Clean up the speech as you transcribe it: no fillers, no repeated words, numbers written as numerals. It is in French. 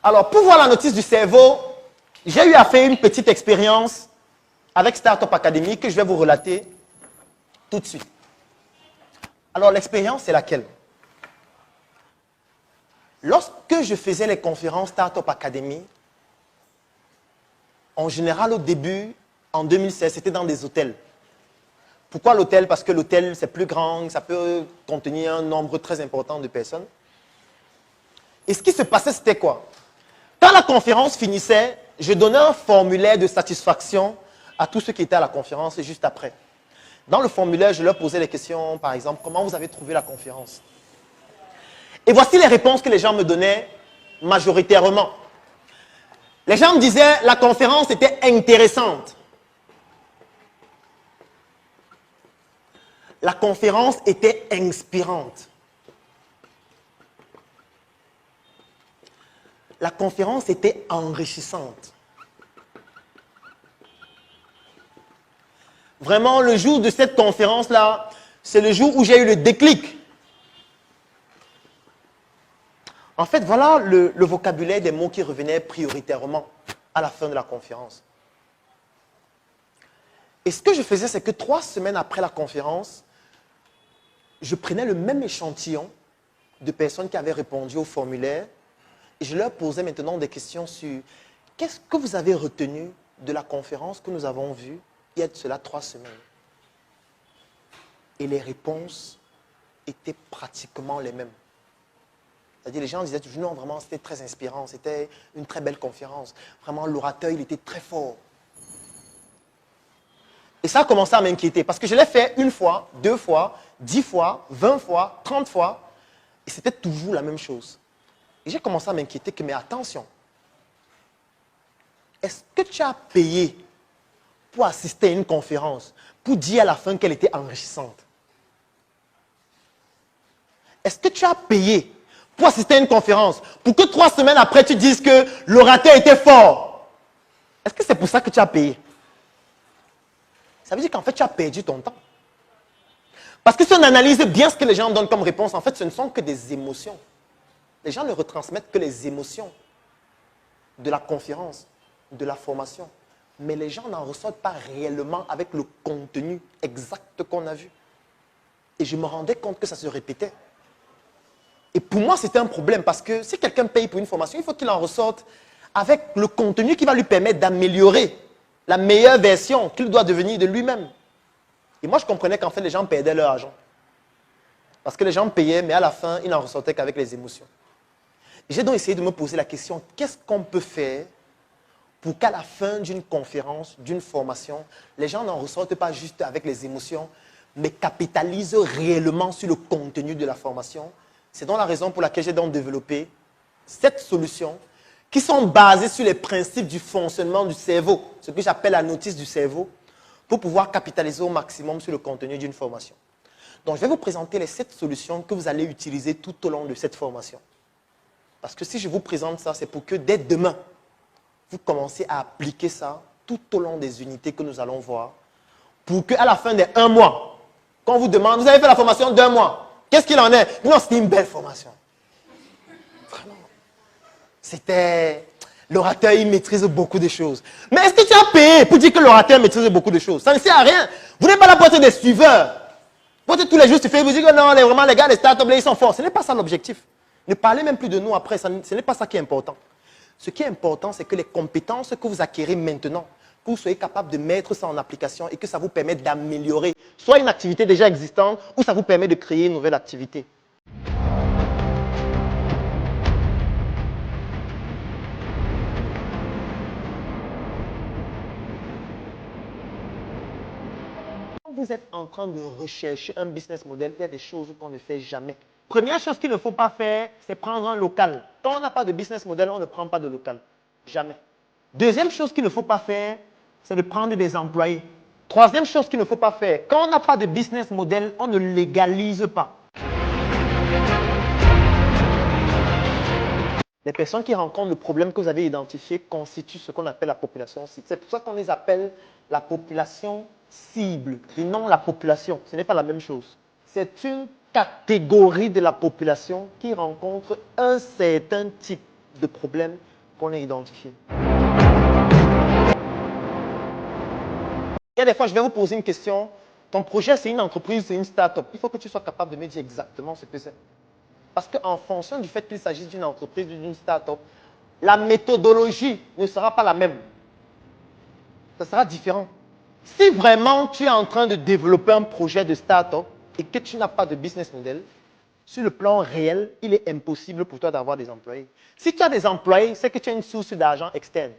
Alors, pour voir la notice du cerveau, j'ai eu à faire une petite expérience avec Startup Academy que je vais vous relater tout de suite. Alors, l'expérience, c'est laquelle? Lorsque je faisais les conférences Startup Academy, en général, au début, en 2016, c'était dans des hôtels. Pourquoi l'hôtel? Parce que l'hôtel, c'est plus grand, ça peut contenir un nombre très important de personnes. Et ce qui se passait, c'était quoi? Quand la conférence finissait, je donnais un formulaire de satisfaction à tous ceux qui étaient à la conférence et juste après. Dans le formulaire, je leur posais les questions, par exemple, comment vous avez trouvé la conférence? Et voici les réponses que les gens me donnaient majoritairement. Les gens me disaient, la conférence était intéressante. La conférence était inspirante. La conférence était enrichissante. Vraiment, le jour de cette conférence-là, c'est le jour où j'ai eu le déclic. En fait, voilà le vocabulaire des mots qui revenaient prioritairement à la fin de la conférence. Et ce que je faisais, c'est que 3 semaines après la conférence, je prenais le même échantillon de personnes qui avaient répondu au formulaire et je leur posais maintenant des questions sur qu'est-ce que vous avez retenu de la conférence que nous avons vue il y a de cela 3 semaines. Et les réponses étaient pratiquement les mêmes. C'est-à-dire les gens disaient toujours non, vraiment c'était très inspirant, c'était une très belle conférence. Vraiment l'orateur il était très fort. Et ça a commencé à m'inquiéter parce que je l'ai fait 1 fois, 2 fois, 10 fois, 20 fois, 30 fois et c'était toujours la même chose. Et j'ai commencé à m'inquiéter que mais attention, est-ce que tu as payé pour assister à une conférence pour dire à la fin qu'elle était enrichissante? Est-ce que tu as payé pour assister à une conférence pour que 3 semaines après tu dises que l'orateur était fort? Est-ce que c'est pour ça que tu as payé? Ça veut dire qu'en fait, tu as perdu ton temps. Parce que si on analyse bien ce que les gens donnent comme réponse, en fait, ce ne sont que des émotions. Les gens ne retransmettent que les émotions de la conférence, de la formation. Mais les gens n'en ressortent pas réellement avec le contenu exact qu'on a vu. Et je me rendais compte que ça se répétait. Et pour moi, c'était un problème parce que si quelqu'un paye pour une formation, il faut qu'il en ressorte avec le contenu qui va lui permettre d'améliorer la meilleure version qu'il doit devenir de lui-même. Et moi, je comprenais qu'en fait, les gens perdaient leur argent. Parce que les gens payaient, mais à la fin, ils n'en ressortaient qu'avec les émotions. J'ai donc essayé de me poser la question, qu'est-ce qu'on peut faire pour qu'à la fin d'une conférence, d'une formation, les gens n'en ressortent pas juste avec les émotions, mais capitalisent réellement sur le contenu de la formation. C'est donc la raison pour laquelle j'ai donc développé cette solution qui sont basées sur les principes du fonctionnement du cerveau, ce que j'appelle la notice du cerveau, pour pouvoir capitaliser au maximum sur le contenu d'une formation. Donc, je vais vous présenter les 7 solutions que vous allez utiliser tout au long de cette formation. Parce que si je vous présente ça, c'est pour que dès demain, vous commencez à appliquer ça tout au long des unités que nous allons voir, pour qu'à la fin des 1 mois, quand on vous demande, vous avez fait la formation d'1 mois, qu'est-ce qu'il en est? Non, c'était une belle formation. Vraiment. C'était... L'orateur, il maîtrise beaucoup de choses. Mais est-ce que tu as payé pour dire que l'orateur maîtrise beaucoup de choses? Ça ne sert à rien. Vous n'êtes pas là pour être des suiveurs. Pour être tous les jours suivre, vous dites que non, vraiment, les gars, les startups, ils sont forts. Ce n'est pas ça l'objectif. Ne parlez même plus de nous après. Ce n'est pas ça qui est important. Ce qui est important, c'est que les compétences que vous acquérez maintenant, que vous soyez capable de mettre ça en application et que ça vous permette d'améliorer soit une activité déjà existante ou ça vous permet de créer une nouvelle activité. Vous êtes en train de rechercher un business model, il y a des choses qu'on ne fait jamais. Première chose qu'il ne faut pas faire, c'est prendre un local. Quand on n'a pas de business model, on ne prend pas de local. Jamais. Deuxième chose qu'il ne faut pas faire, c'est de prendre des employés. Troisième chose qu'il ne faut pas faire, quand on n'a pas de business model, on ne légalise pas. Les personnes qui rencontrent le problème que vous avez identifié constituent ce qu'on appelle la population cible. C'est pour ça qu'on les appelle la population cible et non la population. Ce n'est pas la même chose. C'est une catégorie de la population qui rencontre un certain type de problème qu'on ait identifié. Il y a des fois, je vais vous poser une question. Ton projet, c'est une entreprise, c'est une start-up. Il faut que tu sois capable de me dire exactement ce que c'est. Parce qu'en fonction du fait qu'il s'agisse d'une entreprise ou d'une start-up, la méthodologie ne sera pas la même. Ça sera différent. Si vraiment tu es en train de développer un projet de start-up et que tu n'as pas de business model, sur le plan réel, il est impossible pour toi d'avoir des employés. Si tu as des employés, c'est que tu as une source d'argent externe.